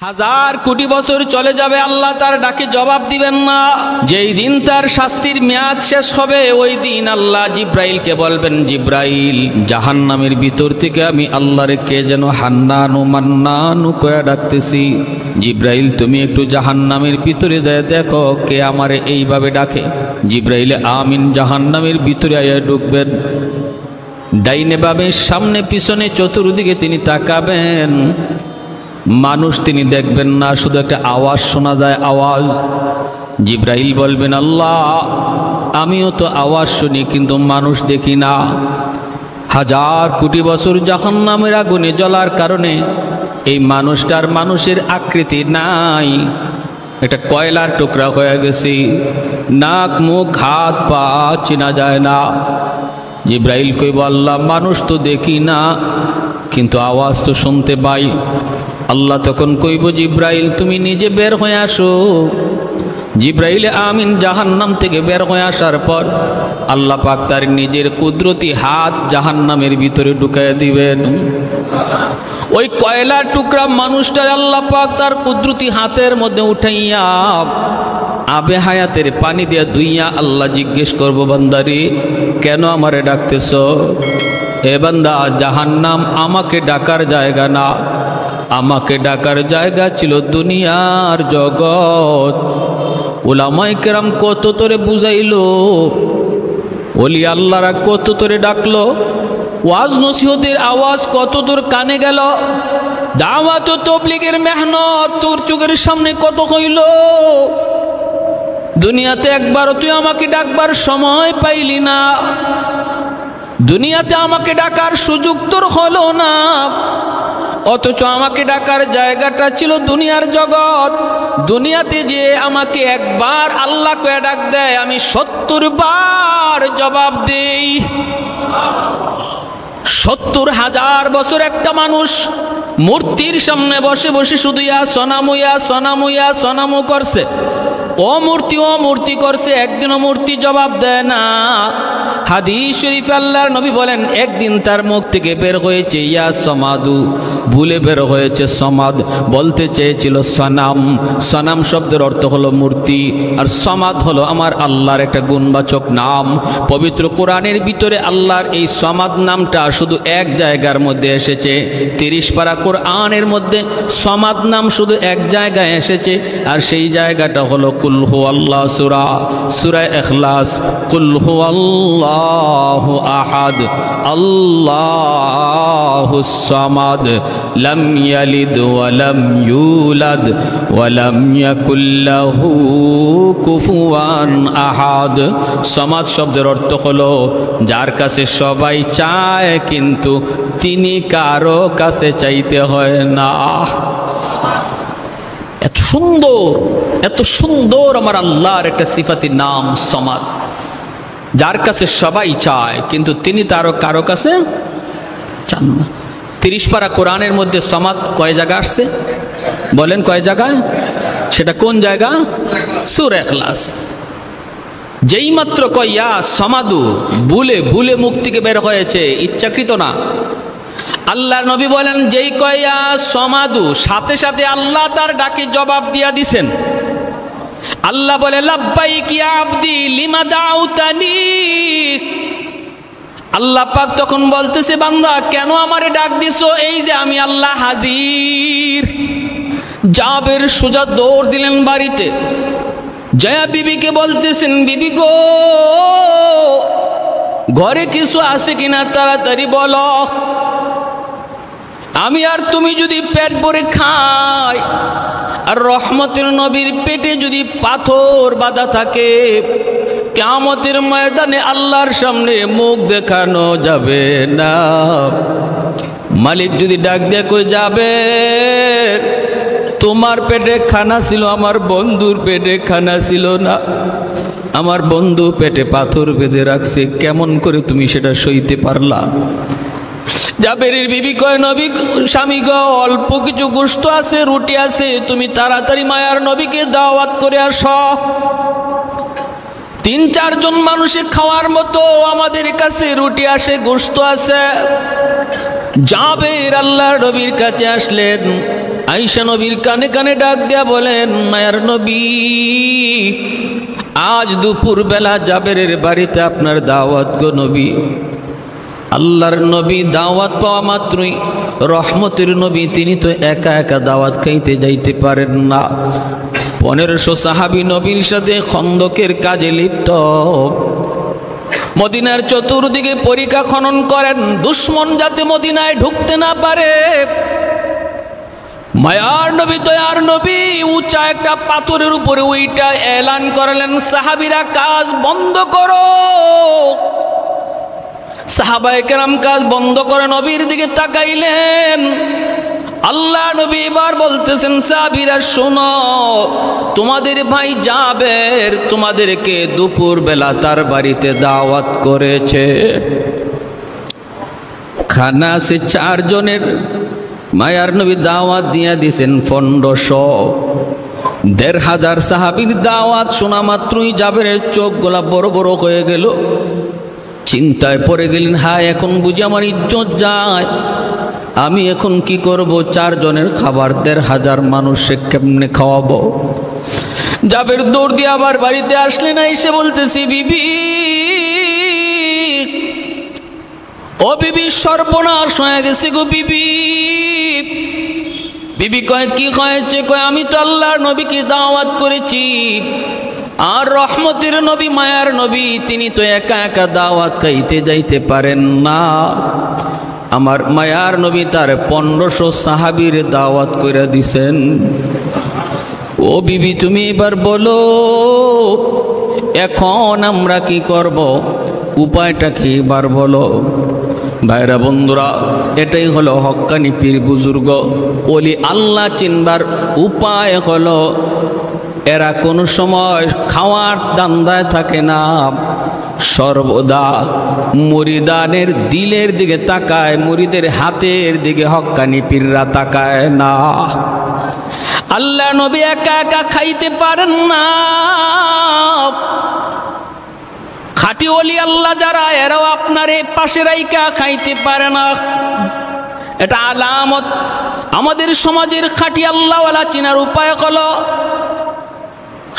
হাজার কোটি বছর চলে যাবে, আল্লাহ তার ডাকে জবাব দিবেন না। যেই দিন তার শাস্তির মেয়াদ শেষ হবে, ওই দিন আল্লাহ জিব্রাইলকে বলবেন, জিব্রাইল, জাহান্নামের ভিতর থেকে আমি আল্লাহরে কে যেন হান্নানু মান্নানু কয়া ডাকতেছি। জিব্রাইল, তুমি একটু জাহান্নামের ভিতরে যায় দেখো কে আমারে এইভাবে ডাকে। জিব্রাইল আমিন জাহান্নামের ভিতরে আয়া ঢুকবেন। ডাইনে বামে সামনে পিছনে চতুর্দিকে তিনি তাকাবেন, মানুষ তিনি দেখবেন না, শুধু একটা আওয়াজ শোনা যায়, আওয়াজ। জিব্রাইল বলবেন, আল্লাহ আমিও তো আওয়াজ শুনি কিন্তু মানুষ দেখি না। হাজার কোটি বছর জাহান্নামের আগুনে জ্বলার কারণে এই মানুষটার মানুষের আকৃতি নাই, একটা কয়লার টুকরা হয়ে গেছে, নাক মুখ হাত পা চেনা যায় না। জিব্রাইল কইব, আল্লাহ মানুষ তো দেখি না কিন্তু আওয়াজ তো শুনতে পাই। আল্লাহ তখন কইব, জিব্রাইল তুমি নিজে বের হয়ে আসো। জিব্রাইল আমিন জাহান্নাম থেকে বের হয়ে আসার পর আল্লাহ পাক তার নিজের কুদরতি হাত জাহান্নামের ভিতরে ঢুকাইয়া দিবেন। ওই কয়লার টুকরা মানুষটার আল্লাহ পাক তার কুদরতি হাতের মধ্যে উঠাইয়া আবে হায়াতের পানি দিয়া ধুইয়া আল্লাহ জিজ্ঞেস করব, বান্দারে কেন আমারে ডাকতেছ? এ বান্দা, জাহান্নাম আমাকে ডাকার জায়গা না, আমাকে ডাকার জায়গা ছিল দুনিয়ার জগৎ। উলামায়ে কেরাম কত তোরে বুঝাইলো, ওলি আল্লাহরা কত তোরে ডাকলো, ওয়াজ নসিহতের আওয়াজ কত তোর কানে গেল, দাওয়াত ও তাবলীগের মেহনত তোর চোখের সামনে কত হইল। দুনিয়াতে একবারও তুই আমাকে ডাকবার সময় পাইলি না, দুনিয়াতে আমাকে ডাকার সুযোগ তোর হলো না, অথচ আমাকে ডাকার জায়গাটা ছিল দুনিয়ার জগৎ। দুনিয়াতে যে আমাকে একবার আল্লাহ কয়ে ডাক দেয়, আমি ৭০ বার জবাব দেই। ৭০,০০০ বছর একটা মানুষ মূর্তির সামনে বসে বসে শুধু ইয়া সনামু ইয়া সনামু ইয়া সনামু করছে, ও মূর্তি করছে, একদিনও মূর্তি জবাব দেয় না। হাদিস শরীফে আল্লাহর নবী বলেন, একদিন তার মুখ থেকে বের হয়েছে ইয়া সমাদু, ভুলে বের হয়েছে সমাদ, বলতে চেয়েছিল সনাম। সনাম শব্দের অর্থ হলো মূর্তি, আর সমাদ হলো আমার আল্লাহর একটা গুণবাচক নাম। পবিত্র কোরআনের ভিতরে আল্লাহর এই সমাদ নামটা শুধু এক জায়গার মধ্যে এসেছে। ৩০ পারা কোরআনের মধ্যে সমাদ নাম শুধু এক জায়গায় এসেছে, আর সেই জায়গাটা হলো কুল হুয়াল্লাহ সূরা, সূরা ইখলাস। কুল হুয়াল্লাহু আহাদ আল্লাহুস সামাদ লাম ইয়ালিদ ওয়া লাম ইউলাদ ওয়া লাম ইয়াকুল লাহু কুফুয়ান আহাদ। সামাদ শব্দের অর্থ হলো যার কাছে সবাই চায় কিন্তু তিনি কারো কাছে চাইতে হয় না। এত সুন্দর, এত সুন্দর আমার আল্লাহর একটা সিফাতি নাম সমাদ, যার কাছে সবাই চায় কিন্তু তিনি তারও কারো কাছে চান না। ৩০ পারা কোরআনের মধ্যে সমাদ কয় জায়গা আসছে বলেন? কয় জায়গায়? সেটা কোন জায়গা? সূরা ইখলাস। যেই মাত্র কয় ইয়া সমাদু, ভুলে ভুলে মুখ থেকে বের হয়েছে, ইচ্ছাকৃত না। আল্লাহ নবী বলেন, যেই কয় ইয়া সমাদু, সাথে সাথে আল্লাহ তার ডাকে জবাব দিয়া দিছেন। আল্লাহ বলে, লাব্বাইক ইয়া আবদি লিমা দাউতানি। আল্লাহ পাক তখন বলতেছে, বান্দা কেন আমারে ডাক দিছো? এই যে আমি আল্লাহ হাজির। জাবের সোজা দৌড় দিলেন বাড়িতে, জয়া বিবিকে বলতেছেন, বিবি গো, ঘরে কিছু আছে কিনা তাড়াতাড়ি বলো। আমি আর তুমি যদি পেট ভরে খাই, আর রহমতের নবীর পেটে যদি পাথর বাঁধা থাকে, কিয়ামতের ময়দানে আল্লাহর সামনে মুখ দেখানো যাবে না। মালিক যদি ডাক দিয়ে কই, যাবে, তোমার পেটে খানা ছিল, আমার বন্ধুর পেটে খানা ছিল না, আমার বন্ধু পেটে পাথর বেঁধে রাখছে, কেমন করে তুমি সেটা সইতে পারলা? জাবেরের বিবি কয়, নবী স্বামী গো, অল্প কিছু গোশত আছে, রুটি আছে, তুমি তাড়াতাড়ি মায়ার নবীকে দাওয়াত করে আসো। ৩-৪ জন মানুষে খাওয়ার মতো আমাদের কাছে রুটি আসে, গোশত আছে। জাবের আল্লাহর নবীর কাছে আসলেন, আয়েশা নবীর কানে কানে ডাক দিয়া বলেন, মায়ার নবী, আজ দুপুর বেলা জাবেরের বাড়িতে আপনার দাওয়াত গো নবী। আল্লাহর নবী দাওয়াত পাওয়া মাত্রই রহমতের নবী, তিনি তো একা একা দাওয়াত খাইতে যাইতে পারেন না। 1500 সাহাবী নবীর সাথে খন্দকের কাজে লিপ্ত। মদিনার চতুর্দিকে পরিখা খনন করেন, দুশ্মন যাতে মদিনায় ঢুকতে না পারে। মায়ার নবী দয়ার নবী উঁচা একটা পাথরের উপরে ওইটা এলান করলেন, সাহাবীরা কাজ বন্ধ করো। সাহাবায়ে কেরাম কাজ বন্ধ করে নবীর দিকে তাকাইলেন। আল্লাহ নবী এবার বলতেছেন, সাহাবীরা শোনো, তোমাদের ভাই জাবের তোমাদেরকে দুপুর বেলা তার বাড়িতে দাওয়াত করেছে। খানা সে 4 জনের মায়ার নবী দাওয়াত দিয়া দিছেন 1500। 1500 সাহাবীর দাওয়াত শোনা মাত্রই জাবেরের চোখগুলা বড় বড় হয়ে গেল। চিন্তায় পড়ে গেলেন, হায় এখন বুঝি আমার ইজ্জত যায়, আমি এখন কি করব? 4 জনের খাবার 1500 মানুষে কেমনে খাওয়াবো? জাবের দৌড় দিয়ে আবার বাড়িতে আসলেন, এসে বলতেছি, বিবি ও বিবি, সর্বনাশ হয়ে গেছে গো বিবি। বিবি কয়, কি হয়েছে? কয়, আমি তো আল্লাহর নবীকে দাওয়াত করেছি, আর রহমতের নবী মায়ার নবী তিনি তো একা একা দাওয়াত খাইতে যাইতে পারেন না। আমার মায়ার নবী তার 1500 সাহাবীর দাওয়াত করে দিছেন। ও বিবি, তুমি এবার বলো, এখন আমরা কি করব? উপায়টা কি এবার বলো? ভাইরা বন্ধুরা, এটাই হলো হক্কানি পীর বুজুর্গ ওলি আল্লাহ চিনবার উপায় হলো, এরা কোনো সময় খাওয়ার দান্দায় থাকে না, সর্বদা মুরিদানের দিলের দিকে তাকায়, মুরিদের হাতের দিকে হক্কানি পীররা তাকায় না। আল্লাহ নবী একা একা খাইতে পারেন না, খাঁটি ওলি আল্লাহ যারা এরাও আপনার এই পাশে রাইকা খাইতে পারে না। এটা আলামত। আমাদের সমাজের খাঁটি আল্লাহওয়ালা চিনার উপায় হলো,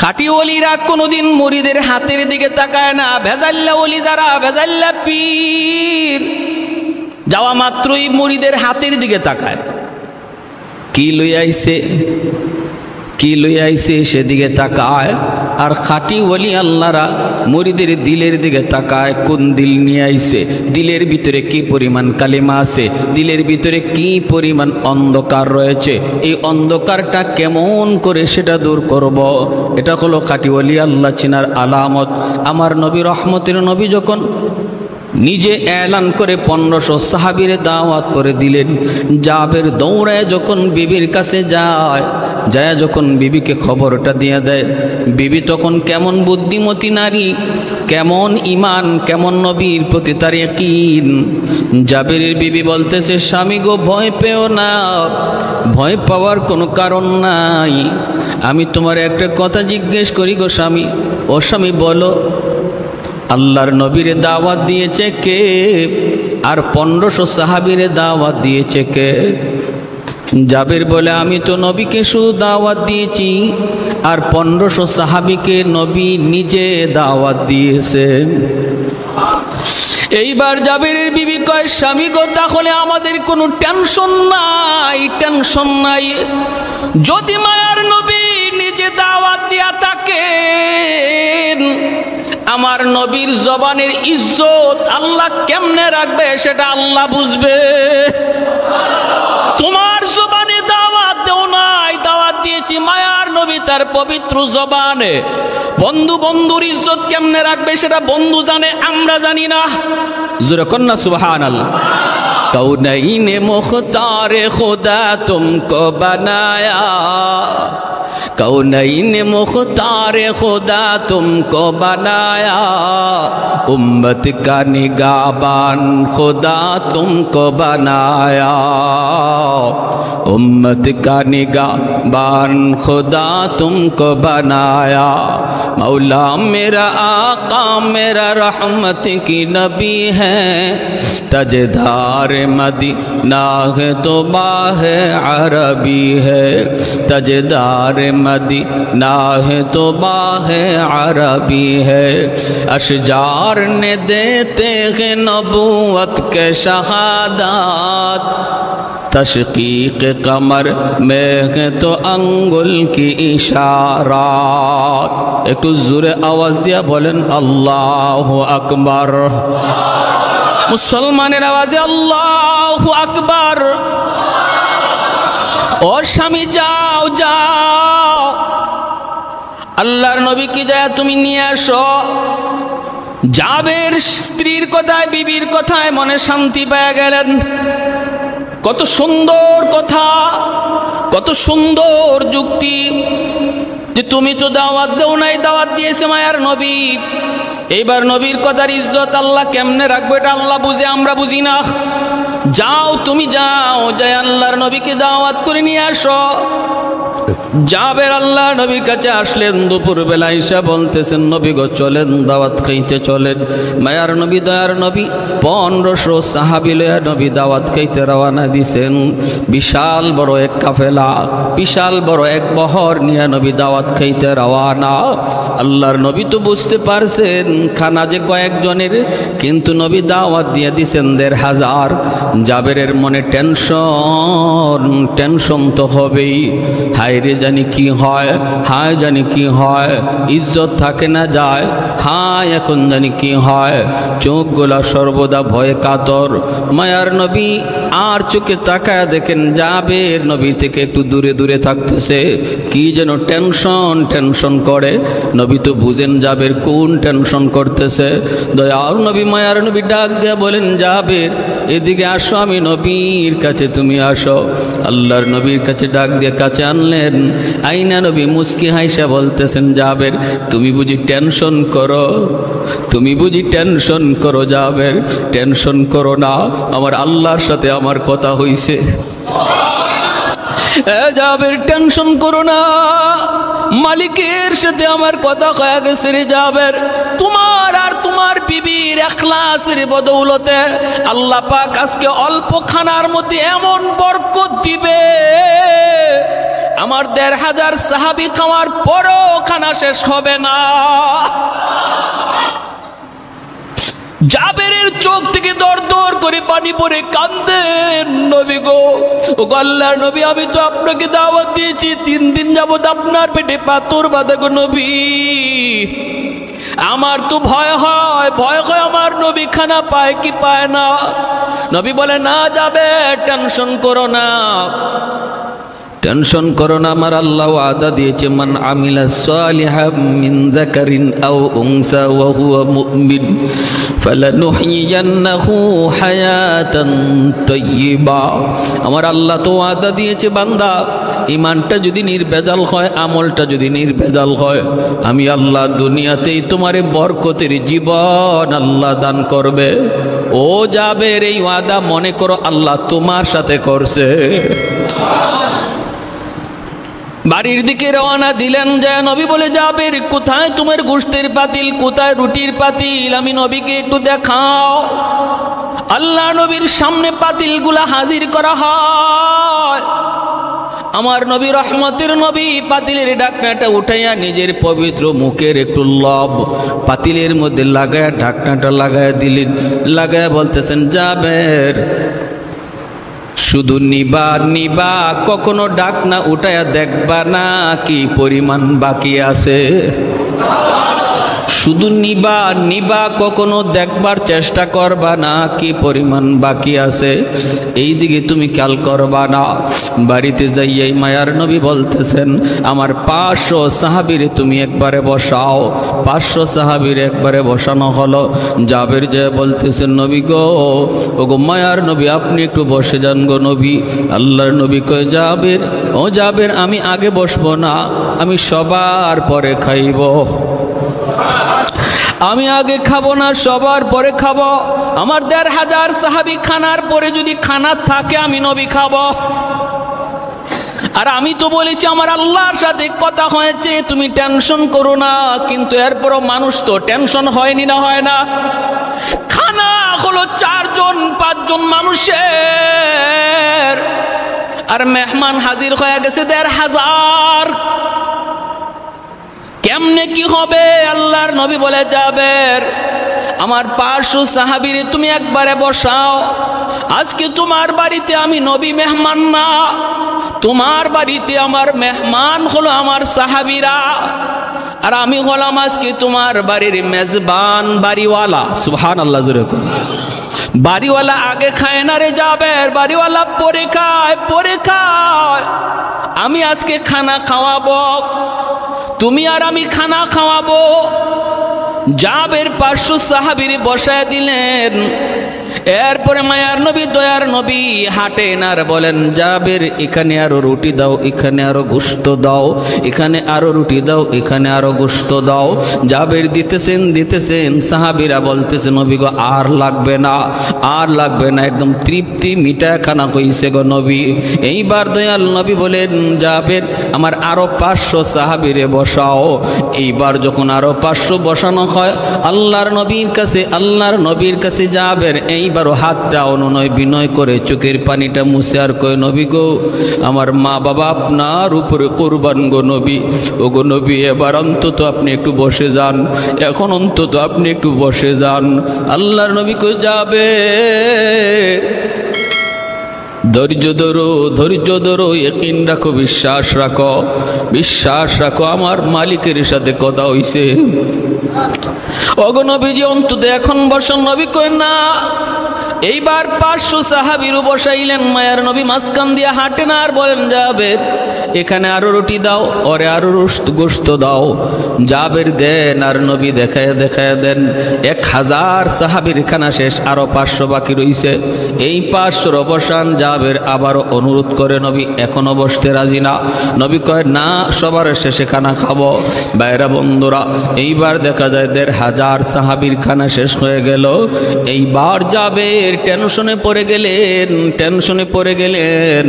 খাঁটি ওলিরা কোনোদিন মুরিদের হাতের দিকে তাকায় না। ভেজাল্লা ওলি যারা, ভেজাল্লা পীর, যাওয়া মাত্রই মুরিদের হাতের দিকে তাকায়, কি লই আইছে কি লই আইছে সেদিকে তাকায়। আর খাঁটি ওলি আল্লাহরা মুরিদের দিলের দিকে তাকায়, কোন দিল নিয়ে আইছে, দিলের ভিতরে কি পরিমাণ কালিমা আছে, দিলের ভিতরে কি পরিমাণ অন্ধকার রয়েছে, এই অন্ধকারটা কেমন করে সেটা দূর করব। এটা হলো খাঁটি ওলি আল্লাহ চিনার আলামত। আমার নবী রহমতের নবী যখন নিজে এলান করে 1500 সাহাবীর দাওয়াত করে দিলেন, জাবের দৌড়ায় যখন বিবির কাছে যায়, যখন বিবিকে খবরটা দিয়ে দেয়, বিবি তখন কেমন বুদ্ধিমতী নারী, কেমন ইমান, কেমন নবীর প্রতি তার ইয়াকিন। জাবেরের বিবি বলতেছে, স্বামী গো, ভয় পেও না, ভয় পাওয়ার কোনো কারণ নাই। আমি তোমার একটা কথা জিজ্ঞেস করি গো স্বামী। ও স্বামী বলো, আল্লাহর নবীরে দাওয়াত দিয়েছে কে? আর 1500 সাহাবীরে দাওয়াত দিয়েছে কে? জাবের বলে, আমি তো নবীকে শুধু দাওয়াত দিয়েছি, আর 1500 সাহাবীকে নবী নিজে দাওয়াত দিয়েছেন। এইবার জাবেরের বিবি কয়, স্বামী গো, তাহলে আমাদের কোনো টেনশন নাই, টেনশন নাই। যদি মায়ার নবী নিজে দাওয়াত দিয়া থাকেন, আমার নবীর জবানের ইজ্জত আল্লাহ কেমনে রাখবে সেটা আল্লাহ বুঝবে। তোমার জবানে দাওয়াত দেও নাই, দাওয়াত দিয়েছি মায়ার নবী তার পবিত্র জবানে। বন্ধু বন্ধুর ইজ্জত কেমনে রাখবে সেটা বন্ধু জানে, আমরা জানি না। জোরে কন্যা সুবহানাল্লাহ। কৌনইনে মুখতারে খুদা তুমকো বানায়া, कौनैन मुख्तार खुदा तुमको बनाया, उम्मत का निगाहबान खुदा तुमको बनाया, उम्मत का निगाहबान खुदा तुमको बनाया। मौला मेरा आका मेरा रहमत की नबी है, तजदार मदीना है तो बाह अरबी है, तजदार मदीना है तो बाह अरबी है। अशजार ने देते हैं नबूवत के शहादत, तशकीक कमर में है तो अंगुल की इशारात। एक जोरे आवाज दिया बोलें अल्लाहु अकबर। मुसलमानेर आवाजे अल्लाहु अकबर। और स्वामी जाओ जाओ আল্লাহর নবীকে যায় তুমি নিয়ে আসো। জাবের স্ত্রীর কথায় বিবির কথায় মনে শান্তি পেয়ে গেলেন। কত সুন্দর কথা, কত সুন্দর যুক্তি যে তুমি তো দাওয়াত দেও নাই, দাওয়াত দিয়েছে মায়ার নবী। এইবার নবীর কথার ইজ্জত আল্লাহ কেমনে রাখবো এটা আল্লাহ বুঝে, আমরা বুঝি না। যাও তুমি যাও, যাই আল্লাহর নবীকে দাওয়াত করে নিয়ে আসো। জাবের আল্লাহ নবীর কাছে আসলেন, দুপুর বেলা এসে বলতেছেন নবী গো চলেন দাওয়াত খাইতে চলেন। মায়ার নবী দয়ার নবী 1500 সাহাবী লয়া নবী দাওয়াত খাইতে রওনা দিছেন। বিশাল বড় এক কাফেলা, বিশাল বড় এক বহর নিয়ে নবী দাওয়াত খাইতে রওনা। আল্লাহর নবী তো বুঝতে পারছেন খানা যে কয়েকজনের, কিন্তু নবী দাওয়াত দিয়ে দিছেন 1500। জাবেরের মনে টেনশন, টেনশন তো হবেই। হায়রে জানি কি হয়, হায় জানি কি হয়, ইজ্জত থাকে না যায়, হায় এখন জানি কি হয়। চোখগুলা সর্বদা ভয়ে কাতর। মায়ার নবী আর চোখে তাকায় দেখেন জাবের নবী থেকে একটু দূরে দূরে থাকতেছে। কি যেন টেনশন টেনশন করে। নবী তো বুঝেন জাবের কোন টেনশন করতেছে। দয়ার নবী মায়ার নবী ডাক দিয়ে বলেন জাবের এদিকে আসো, আমি নবীর কাছে তুমি আসো। আল্লাহর নবীর কাছে ডাক দিয়ে কাছে আনলেন। আইনা নবী মুস্কি হাইসা বলতেছেন জাবের তুমি বুঝি টেনশন করো, তুমি বুঝি টেনশন করো। জাবের টেনশন করো না, আমার আল্লাহর সাথে আমার কথা হইছে। জাবের টেনশন করো না, মালিকের সাথে আমার কথা হয়ে গেছে রে জাবের। তোমার আর তোমার বিবির ইখলাসের বদৌলতে আল্লাহ পাক আজকে অল্প খানার মধ্যে এমন বরকত দিবে, আমার 1500 সাহাবী খাওয়ার পরও খানা শেষ হবে না। জাবেরের চোখ থেকে দর দর করে পানি পড়ে কান্দেন। নবী গো, ও আল্লাহর নবী আমি তো আপনাকে দাওয়াত দিয়েছি, 3 দিন যাবত আপনার পেটে পাথর বাঁধা গো নবী। আমার তো ভয় হয়, ভয় হয় আমার নবী খানা পায় কি পায় না। নবী বলে না যাবে, টেনশন করো না, টেনশন করো না। আমার আল্লাহ ওয়াদা দিয়েছে মান আমিলা সালিহাম মিন যাকারিন আও উনসা ওয়া হুয়া মুমিন ফালানুহয়িয়ান্নাহু হায়াতান তাইয়্যিবা। আমার আল্লাহ তো ওয়াদা দিয়েছে বান্দা ঈমানটা যদি নির্ভেজাল হয়, আমলটা যদি নির্ভেজাল হয়, আমি আল্লাহ দুনিয়াতেই তোমারে বরকতের জীবন আল্লাহ দান করবে। ও জাবের এই ওয়াদা মনে করো আল্লাহ তোমার সাথে করছে। বাড়ির দিকে রওনা দিলেন। যায় নবী বলে জাবের কোথায় তোমার গোশতের পাতিল, কোথায় রুটির পাতিল, আমি নবীকে একটু দেখাও। আল্লাহ নবীর সামনে পাতিলগুলা হাজির করা হয়। আমার নবী রহমতের নবী পাতিলের ঢাকনাটা উঠাইয়া নিজের পবিত্র মুখের একটু লব পাতিলের মধ্যে লাগায়া ঢাকনাটা লাগায়া দিলেন। লাগায়া বলতেছেন জাবের শুধু নিবা নিবা, কখনো ঢাকনা উঠায়া দেখবা না কি পরিমাণ বাকি আছে। শুধু নিবা নিবা, কখনো দেখবার চেষ্টা করবা না কি পরিমাণ বাকি আছে, এই দিকে তুমি খেয়াল করবা না। বাড়িতে যাইয়াই মায়ার নবী বলতেছেন, আমার 500 সাহাবীরে তুমি একবারে বসাও। 500 সাহাবীর একবারে বসানো হলো। জাবের যে বলতেছেন, নবী গো, ওগো মায়ার নবী, আপনি একটু বসে যান গো নবী। আল্লাহর নবী কয়, জাবের, ও জাবের, আমি আগে বসবো না, আমি সবার পরে খাইব। আমি আগে খাবো না, সবার পরে খাবো। আমার 1500 সাহাবী খানার পরে যদি খানা থাকে আমি নবী খাবো। আর আমি তো বলেছি আমার আল্লাহর সাথে কথা হয়েছে, তুমি টেনশন করো না। কিন্তু এরপরও মানুষ তো টেনশন হয়নি না, হয় না? খানা হলো 4 জন 5 জন মানুষের, আর মেহমান হাজির হয়ে গেছে 1500। কেমনে কি হবে? আল্লাহর নবী বলে, জাবের, আমার 500 সাহাবীরে তুমি একবারে বসাও। আজকে তোমার বাড়িতে আমি নবী মেহমান না, তোমার বাড়িতে আমার মেহমান হলো আমার সাহাবীরা, আর আমি হলাম আজকে তোমার বাড়ির মেজবান, বাড়িওয়ালা। সুবহানাল্লাহ, জোরে কর। বাড়িওয়ালা আগে খায় না রে জাবের, বাড়িওয়ালা পরে খায়, পরে খায়। আমি আজকে খানা খাওয়াবো, তুমি আর আমি খানা খাওয়াবো। জাবের 500 সাহাবীরে বসায় দিলেন। এরপরে মায়ার নবী, দয়ার নবী হাঁটেন আর বলেন, জাবের, এখানে আরো রুটি দাও, এখানে আরো গোশত দাও, এখানে আরো রুটি দাও, এখানে আরো গোশত দাও। জাবের দিতেছেন দিতেছেন, সাহাবীরা বলতেছে, নবী গো, আর লাগবে না, আর লাগবে না, একদম তৃপ্তি মিটা খানা হইছে গো নবী। এইবার দয়াল নবী বলেন, জাবের, আমার আরো 500 সাহাবীরে বসাও। এইবার যখন আরো 500 বসানো হয়, আল্লাহর নবীর কাছে জাবের এইবারও হাতটা অনুনয় বিনয় করে চোখের পানিটা মুছে আর কয়, নবী গো, আমার মা বাবা আপনার উপরে কুরবান গো নবী। ও গো নবী, এবার অন্তত আপনি একটু বসে যান, এখন অন্তত আপনি একটু বসে যান। আল্লাহর নবী কই, যাবে, ধৈর্য ধরো, ধৈর্য ধরো, ইয়াকিন রাখো, বিশ্বাস রাখো, বিশ্বাস রাখো, আমার মালিকের সাথে কথা হইছে। ওগো নবীজি, অন্তত এখন বসন। নবী কই, না। এইবার 500 সাহাবীরও বসাইলেন। মায়ার নবী মাঝখান দিয়ে হাঁটেন আর বলেন, জাবের, এখানে আরো রুটি দাও, ওরে আরো গোশত দাও। জাবের দেন, আর নবী দেখায় দেখায় দেন। 1000 সাহাবীর খানা শেষ, আরো 500 বাকি রইছে। এই 500 বসান। জাবের আবারও অনুরোধ করে, নবী এখনো বসতে রাজি না। নবী কয়, না, সবার শেষে খানা খাবো। বাইরা বন্ধুরা, এইবার দেখা যায় 1500 সাহাবীর খানা শেষ হয়ে গেল। এইবার জাবের টেনশনে পড়ে গেলেন।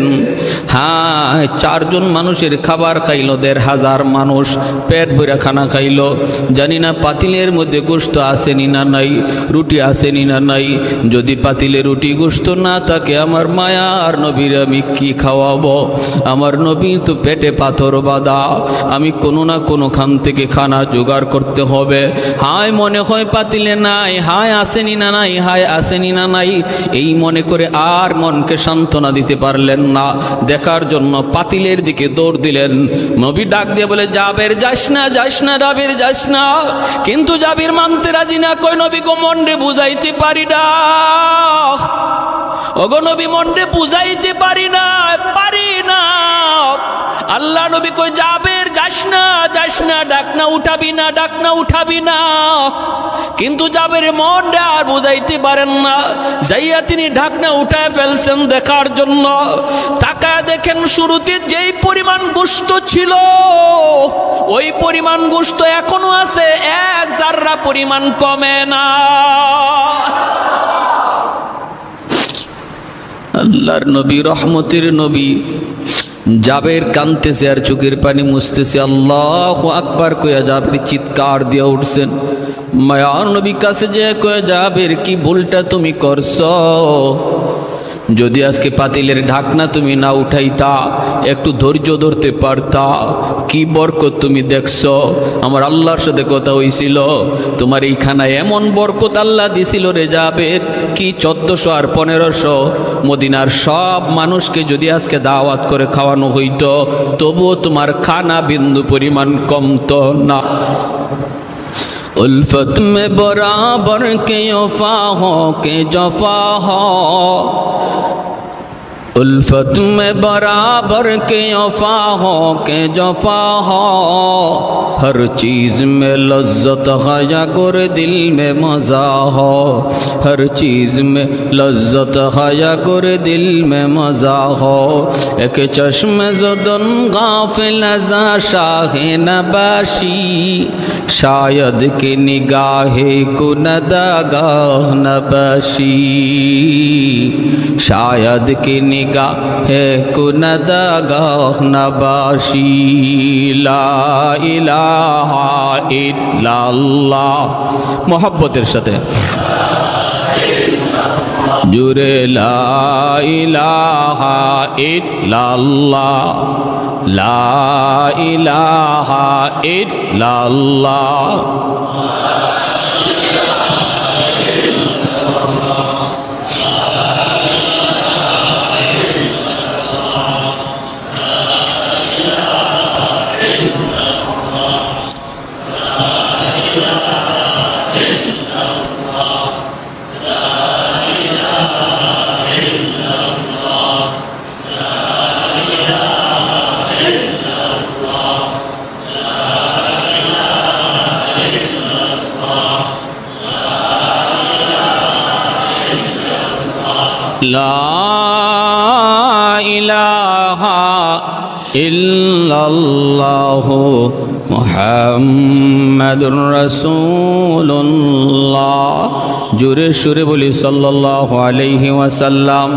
হ্যাঁ, 4 জন মানুষের খাবার খাইলো, 1500 মানুষ পেট ভরে খানা খাইলো। জানি না পাতিলের মধ্যে গোশত আসেনি না নাই, রুটি আসেনি না নাই। যদি পাতিলে রুটি গোশত না থাকে, আমার মায়ার নবীর আমি কি খাওয়াবো? আমার নবীর তো পেটে পাথর বাঁধা, আমি কোনো না কোনো খান থেকে খানা জোগাড় করতে হবে। হায়, মনে হয় পাতিলে নাই, হায় আসেনি না নাই, হায় আসেনি না নাই। এই মনে করে আর মনকে সান্ত্বনা দিতে পারলেন না। দেখার জন্য পাতিলের দিকে দৌড় দিলেন। নবী ডাক দিয়ে বলে, জাবের, যাস না, যাস না, জাবের, যাস না। কিন্তু জাবের মানতে রাজি না। কই, নবী গো, মন রে বুঝাইতে পারি না। ওগো নবী, মন রে বুঝাইতে পারি না, পারি না। আল্লাহ নবী কই, জাবের, যাস না, যাস না, ডাক না উঠাবি না, ডাক না উঠাবি না। কিন্তু জাবের মন আর বুঝাইতে পারেন না। যাইয়া তিনি ঢাকনা উঠায় ফেলছেন দেখার জন্য। তাকায় দেখেন, শুরুতে যেই পরিমাণ গোশত ছিল, ওই পরিমাণ গোশত এখনো আছে, 1 জাররা পরিমাণ কমে না। আল্লাহর নবী, রহমতের নবী, জাবের কাঁদতেছে আর চোখের পানি মুছতেছে। আল্লাহু আকবার কইয়া জাবের চিৎকার দিয়ে উঠছেন। মায়ার নবী কাছে যে কয়ে, জাবের, কি ভুলটা তুমি করছো? যদি আজকে পাতিলের ঢাকনা তুমি না উঠাইতা, একটু ধৈর্য ধরতে পারতা, কি বরকত তুমি দেখছো। আমার আল্লাহর সাথে কথা হইছিল, তোমার এই খানায় এমন বরকত আল্লাহ দিছিল রে জাবের, কি 1400 আর 1500 মদিনার সব মানুষকে যদি আজকে দাওয়াত করে খাওয়ানো হইতো, তবুও তোমার খানা বিন্দু পরিমাণ কমতো না। उल्फत में बराबर के वफा हो के जफा हो, उल्फत में बराबर के वफा हो के जफा हो, हर चीज़ में लज्जत है या गुर दिल में मज़ा हो, हर चीज़ में लज्जत है या गुर दिल में मज़ा हो। एक चश्म ज़दन गाफिल ज़ा शाह नबाशी, शायद कि निगाहे कुनदगाह नबाशी, शायद कि निगाहे कुनदगाह नबाशी। ला इलाहा इल्लल्लाह, मोहब्बतेर साथे जुरे ला इलाहा इल्लल्लाह, ला इलाहा इल्लल्लाह। ला इलाहा इल्लल्लाहु मुहम्मदुर रसूलुल्लाह। जोरे सुरे बोली सल्लल्लाहु अलैहि वसल्लम।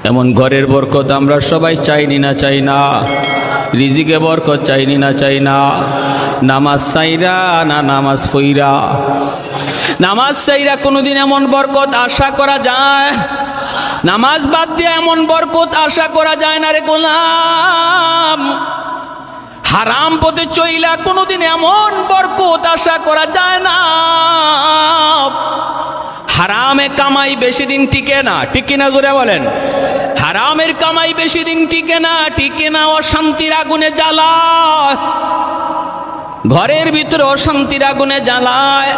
এমন ঘরের বরকত আমরা সবাই চাইনি না চাই না? রিজিকে বরকত চাইনি না চাই না? নামাজ চাইরা না নামাজ ফইরা? নামাজ চাইরা কোনোদিন এমন বরকত আশা করা যায়? নামাজ বাদ দিয়ে এমন বরকত আশা করা যায় না রে গোলাম। হারাম পথে চইলা কোনোদিন এমন বরকত আশা করা যায় না। হারামে কামাই বেশি দিন টিকে না, ঠিক কিনা জোরে বলেন? হারামের কামাই বেশি দিন টিকে না, টিকে না। অশান্তির আগুনে জ্বালায়, ঘরের ভিতরে অশান্তির আগুনে জ্বালায়।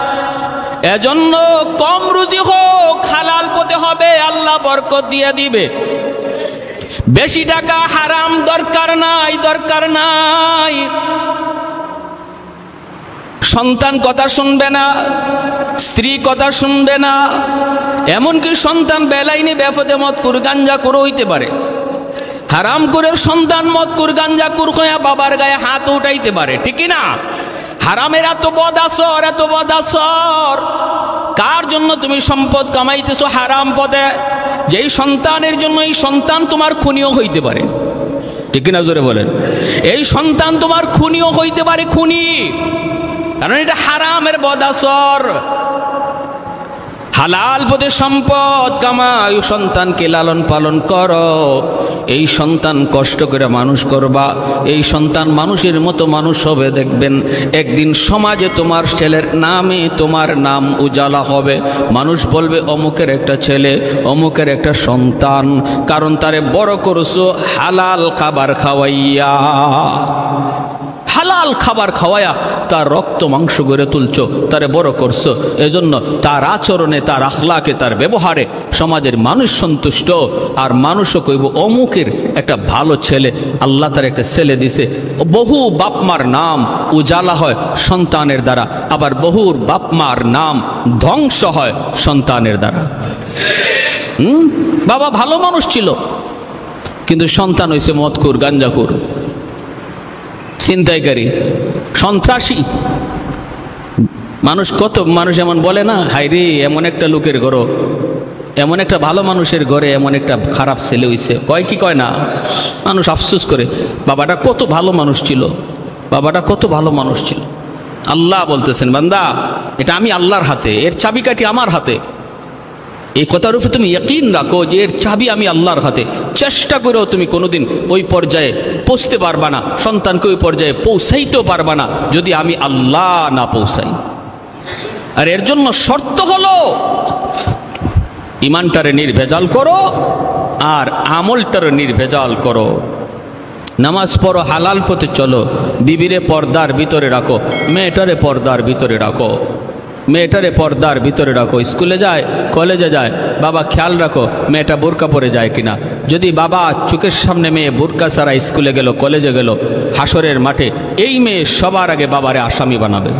এজন্য কম রুজি হোক, হালাল পথে হবে, আল্লাহ বরকত দিয়ে দিবে। বেশি টাকা হারাম দরকার নাই, দরকার নাই। সন্তান কথা শুনবে না, স্ত্রী কথা শুনবে না, এমনকি সন্তান বেলাইনি বেফতে মদকুর গাঞ্জাকুর হইতে পারে। হারাম করে সন্তান মদকুর গাঞ্জাকুর হইয়া বাবার গায়ে হাত উঠাইতে পারে, ঠিক না? হারামের এত বদ আসর, এত বদ আসর। কার জন্য তুমি সম্পদ কামাইতেছো? হারাম পথে। যেই সন্তানের জন্য, এই সন্তান তোমার খুনিও হইতে পারে, ঠিক না জোরে বলেন? এই সন্তান তোমার খুনিও হইতে পারে, খুনি। কারণ এটা হারামের বদ আসর। হালাল পথে সম্পদ কামাই, সন্তানকে লালন পালন করো। এই সন্তান কষ্ট করে মানুষ করবা, এই সন্তান মানুষের মতো মানুষ হবে। দেখবেন একদিন সমাজে তোমার ছেলের নামে তোমার নাম উজালা হবে। মানুষ বলবে অমুকের একটা ছেলে, অমুকের একটা সন্তান। কারণ তারে বড় করছো হালাল খাবার খাওয়াইয়া, হালাল খাবার খাওয়ায়া তার রক্ত মাংস গড়ে তুলছো, তারে বড় করছো। এজন্য তার আচরণে, তার আখলাকে, তার ব্যবহারে সমাজের মানুষ সন্তুষ্ট। আর মানুষও কইব অমুকের একটা ভালো ছেলে, আল্লাহ তার একটা ছেলে দিছে। বহু বাপমার নাম উজালা হয় সন্তানের দ্বারা, আবার বহুর বাপমার নাম ধ্বংস হয় সন্তানের দ্বারা। বাবা ভালো মানুষ ছিল, কিন্তু সন্তান হয়েছে মদখোর, গাঞ্জাখোর, ছিনতাইকারী, সন্ত্রাসী। মানুষ কত মানুষ এমন বলে না, হায়রে এমন একটা লোকের ঘর, এমন একটা ভালো মানুষের ঘরে এমন একটা খারাপ ছেলে হইছে। কয় কি কয় না? মানুষ আফসোস করে, বাবাটা কত ভালো মানুষ ছিল, বাবাটা কত ভালো মানুষ ছিল। আল্লাহ বলতেছেন, বান্দা এটা আমি আল্লাহর হাতে, এর চাবিকাঠি আমার হাতে। এই কথার উপরে তুমি ইয়াকিন রাখো যে এর চাবি আমি আল্লাহর হাতে। চেষ্টা করেও তুমি কোনোদিন ওই পর্যায়ে পৌঁছতে পারবা না, সন্তানকে ওই পর্যায়ে পৌঁছাইতেও পারবা না যদি আমি আল্লাহ না পৌঁছাই। আর এর জন্য শর্ত হলো ইমানটারে নির্ভেজাল করো আর আমলটারে নির্ভেজাল করো। নামাজ পড়ো, হালাল পথে চলো, বিবিরে পর্দার ভিতরে রাখো, মেয়েটারে পর্দার ভিতরে রাখো, মেয়েটারে পর্দার ভিতরে রাখো। স্কুলে যায়, কলেজে যায়, বাবা খেয়াল রাখো মেয়েটা বোরকা পরে যায় কিনা। যদি বাবা চোখের সামনে মেয়ে বোরকা ছাড়া স্কুলে গেল, কলেজে গেল, হাসরের মাঠে এই মেয়ে সবার আগে বাবারে আসামি বানাবে,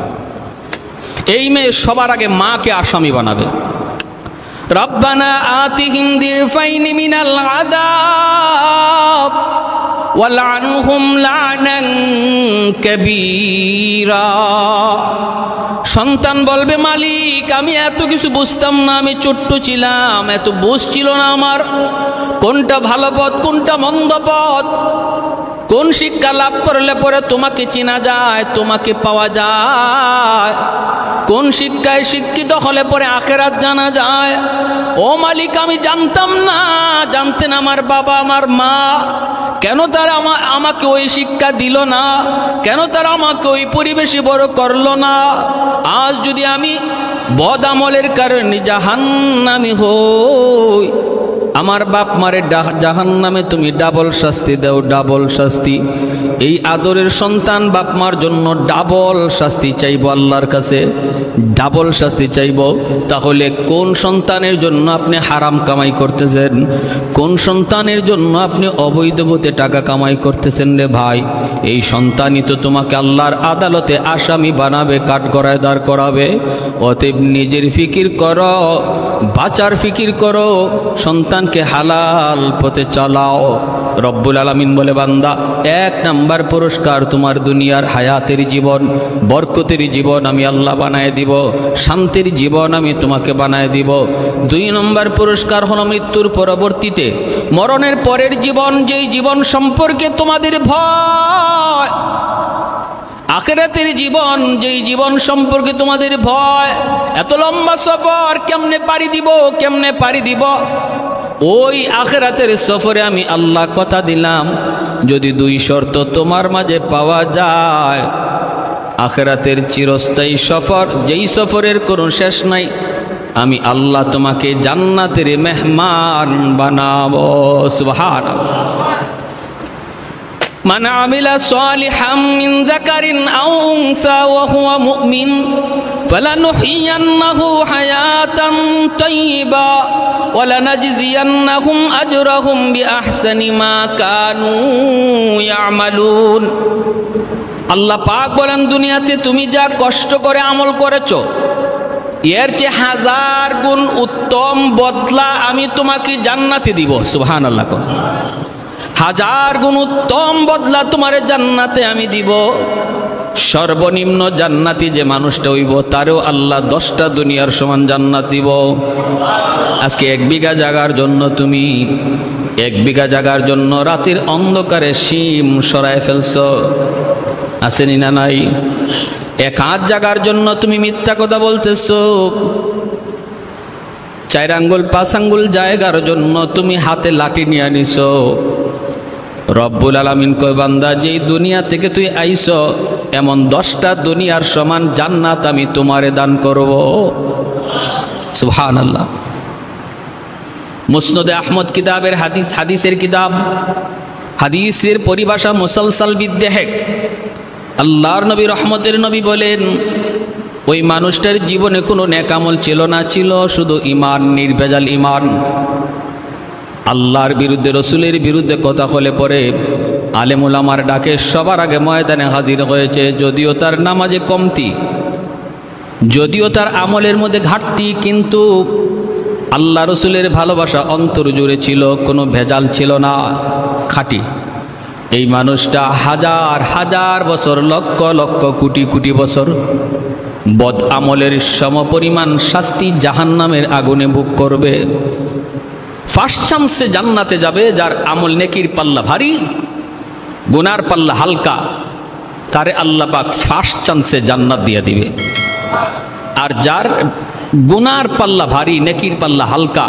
এই মেয়ে সবার আগে মাকে আসামি বানাবে। রব্বানা আতিহিম দিফাইনি মিনাল আযাব ওয়ালআনহুম লা'নান কাবীরা। সন্তান বলবে, মালিক আমি এত কিছু বুঝতাম না, আমি ছোট্ট ছিলাম, এত বুঝ ছিল না আমার, কোনটা ভালো পথ কোনটা মন্দ পথ, কোন শিক্ষা লাভ করলে পরে তোমাকে চেনা যায়, তোমাকে পাওয়া যায়, কোন শিক্ষায় শিক্ষিত হলে পরে আখেরাত জানা যায়। ও মালিক আমি জানতাম না, জানতেন আমার বাবা আমার মা, কেন তারা আমাকে ওই শিক্ষা দিল না, কেন তারা আমাকে ওই পরিবেশে বড় করলো না। আজ যদি আমি বদ আমলের কারণে জাহান্নামী হই, আমার বাপ মারে জাহান্নামে তুমি ডাবল শাস্তি দাও, ডাবল শাস্তি। এই আদরের সন্তান বাপ মার জন্য ডাবল শাস্তি চাইব আল্লাহর কাছে, ডাবল শাস্তি চাইব। তাহলে কোন সন্তানের জন্য আপনি হারাম কামাই করতেছেন, কোন সন্তানের জন্য আপনি অবৈধ পথে টাকা কামাই করতেছেন রে ভাই? এই সন্তানই তো তোমাকে আল্লাহর আদালতে আসামি বানাবে, কাঠগড়ায় দাঁড় করাবে। অতএব নিজের ফিকির করো, বাঁচার ফিকির করো, সন্তানকে হালাল পথে চালাও। রব্বুল আলামিন বলে, বান্দা 1 নাম্বার পুরস্কার তোমার দুনিয়ার হায়াতের জীবন, বরকতের জীবন আমি আল্লাহ বানায় দিব, শান্তির জীবন আমি তোমাকে বানায় দিব। 2 নম্বর পুরস্কার হলো মৃত্যুর পরবর্তীতে, মরণের পরের জীবন, যেই জীবন সম্পর্কে তোমাদের ভয়, আখিরাতের জীবন, যেই জীবন সম্পর্কে তোমাদের ভয়। এত লম্বা সফর কেমনে পাড়ি দিব, কেমনে পাড়ি দিব? ওই আখিরাতের সফরে আমি আল্লাহ কথা দিলাম, যদি 2 শর্ত তোমার মাঝে পাওয়া যায়, আখিরাতের চিরস্থায়ী সফর, যেই সফরের কোনো শেষ নাই, আমি আল্লাহ তোমাকে জান্নাতের মেহমান বানাবো। সুবহানাল্লাহ। মান আমিলা সালিহাম মিন যাকারিন আও উনসা ওয়া হুয়া মুমিন ফালানুহইয়ান্নাহু হায়াতান তাইয়্যিবা ওয়া লানাজজিয়ান্নাহুম আজরাহুম বিআহসানি মা কানু ইয়ামালুন। আল্লাহ পাক বলেন, দুনিয়াতে তুমি যা কষ্ট করে আমল করেছো, এর চেয়ে 1000 গুণ উত্তম বদলা আমি তোমাকে জান্নাতে দিব। সুবহানাল্লাহ। 1000 গুণ উত্তম বদলা তোমার জান্নাতে আমি দিব। সর্বনিম্ন জান্নাতি যে মানুষটা হইব, তারও আল্লাহ 10টা দুনিয়ার সমান জান্নাত দিব। আজকে 1 বিঘা জায়গার জন্য তুমি 1 বিঘা জায়গার জন্য রাতের অন্ধকারে শিম সরায় ফেলছো, আসেনি না নাই? 1 হাত জায়গার জন্য তুমি মিথ্যা কথা বলতেছো, 4 আঙ্গুল 5 আঙ্গুল জায়গার জন্য তুমি হাতে লাঠি নিয়ে আনিছো। রব্বুল আলামিন কয়, বান্দা যেই দুনিয়া থেকে তুই আইছো, এমন 10টা দুনিয়ার সমান জান্নাত আমি তোমারে দান করব। সুবহানাল্লাহ। মুসনাদে আহমদ কিতাবের হাদিসের কিতাব, হাদিসের পরিভাষা মুসালসাল বিদ্দেহেক। আল্লাহর নবী, রহমতের নবী বলেন, ওই মানুষটার জীবনে কোনো নেক আমল ছিল না, ছিল শুধু ঈমান, নির্ভেজাল ঈমান। আল্লাহর বিরুদ্ধে, রসুলের বিরুদ্ধে কথা হলে পরে আলেম উলামার ডাকে সবার আগে ময়দানে হাজির হয়েছে। যদিও তার নামাজে কমতি, যদিও তার আমলের মধ্যে ঘাটতি, কিন্তু আল্লাহ রসুলের ভালোবাসা অন্তর জুড়ে ছিল, কোনো ভেজাল ছিল না, খাঁটি। এই মানুষটা 1000 বছর, লক্ষ লক্ষ কোটি কোটি বছর বদ আমলের সমপরিমাণ শাস্তি জাহান্নামের আগুনে ভোগ করবে। ফার্স্ট চান্সে জান্নাতে যাবে যার আমল নেকির পাল্লা ভারী, গুনার পাল্লা হালকা, তারে আল্লাহ পাক ফার্স্ট চান্সে জান্নাত দিয়ে দিবে। আর যার গুনার পাল্লা ভারী, নেকির পাল্লা হালকা,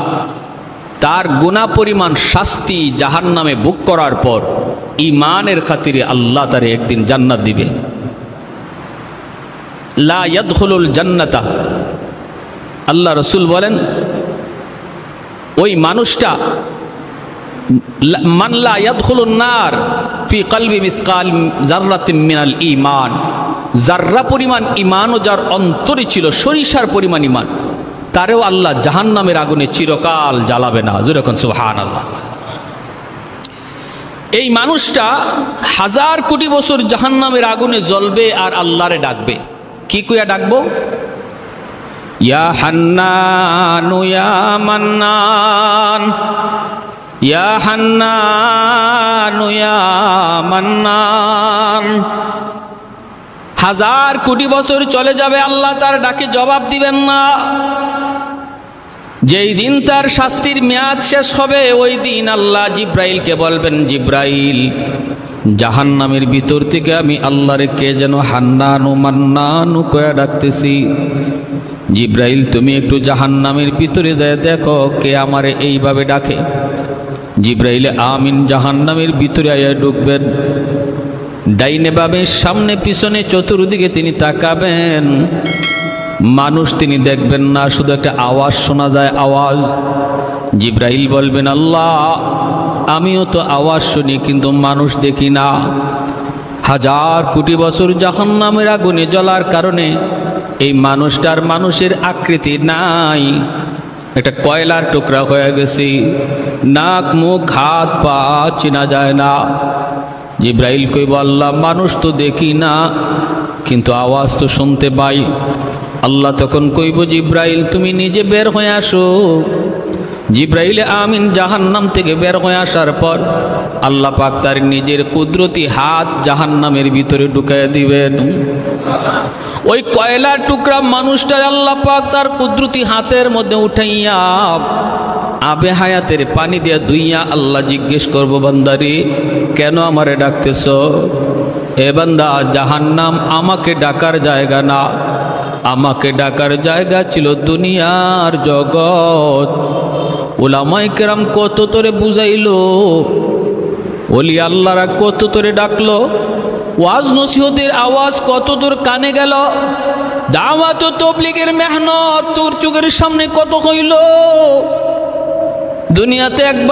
তার গুনাহ পরিমাণ শাস্তি জাহান্নামে ভোগ করার পর ঈমানের খাতিরে আল্লাহ তারে একদিন জান্নাত দিবে। লা ইয়াদখুলুল জান্নাতা, আল্লাহ রসুল বলেন, ওই মানুষটা মান লা ইয়াদখুলুন নার ফি কলবি মিসকাল যাররাতিন মিনাল ঈমান, যাররা পরিমাণ ঈমানও যার অন্তরে ছিল, সরিষার পরিমাণ ঈমান, তারেও আল্লাহ জাহান্নামের আগুনে চিরকাল জ্বালাবে না। যেরকম সুবহানাল্লাহ। এই মানুষটা 1000 কোটি বছর জাহান্নামের আগুনে জ্বলবে আর আল্লাহরে ডাকবে। কি কইয়া ডাকবো? ইয়া হান্নানু ইয়া মান্নান, ইয়া হান্নানু ইয়া মান্নান। 1000 কোটি বছর চলে যাবে, আল্লাহ তার ডাকে জবাব দিবেন না। যেই দিন তার শাস্তির মেয়াদ শেষ হবে, ওই দিন আল্লাহ জিব্রাইলকে বলবেন, জিব্রাইল, জাহান্নামের ভিতর থেকে আমি আল্লাহরে কে যেন হান্নানু মান্নানু কয়া ডাকতেছি। জিব্রাইল, তুমি একটু জাহান্নামের ভিতরে যায় দেখো কে আমারে এইভাবে ডাকে। জিব্রাইল আমিন জাহান্নামের ভিতরে আয়া ঢুকবেন। ডাইনে বামে সামনে পিছনে চতুর্দিকে তিনি তাকাবেন, মানুষ তিনি দেখবেন না, শুধু একটা আওয়াজ শোনা যায়, আওয়াজ। জিব্রাইল বলবেন, আল্লাহ আমিও তো আওয়াজ শুনি কিন্তু মানুষ দেখি না। 1000 কোটি বছর জাহান্নামের আগুনে জ্বলার কারণে এই মানুষটার মানুষের আকৃতি নাই, একটা কয়লার টুকরা হয়ে গেছে, নাক মুখ হাত পা চেনা যায় না। জিব্রাইল কইব, আল্লাহ মানুষ তো দেখি না কিন্তু আওয়াজ তো শুনতে পাই। আল্লাহ তখন কইব, জিব্রাইল তুমি নিজে বের হয়ে আসো। জিব্রাইল আমিন জাহান্নাম থেকে বের হয়ে আসার পর আল্লাহ পাক তার নিজের কুদরতি হাত জাহান্নামের ভিতরে ঢুকাইয়া দিবেন। ওই কয়লার টুকরা মানুষটার আল্লাহ পাক তার কুদরতি হাতের মধ্যে উঠাইয়া আবে হায়াতের পানি দিয়া ধুইয়া আল্লাহ জিজ্ঞেস করব, বান্দারে কেন আমারে ডাকতেছ? এ বান্দা, জাহান্নাম আমাকে ডাকার জায়গা না, আমাকে ডাকার জায়গা ছিল দুনিয়ার জগৎ। উলামায়ে কেরাম কত তোরে বুঝাইলো, ওলি আল্লাহরা কত তোরে ডাকলো, ওয়াজ নসিহতের আওয়াজ কত তোর কানে গেল, দাওয়াত ও তাবলীগের মেহনত তোর চোখের সামনে কত হইল। দুনিয়াতে একবার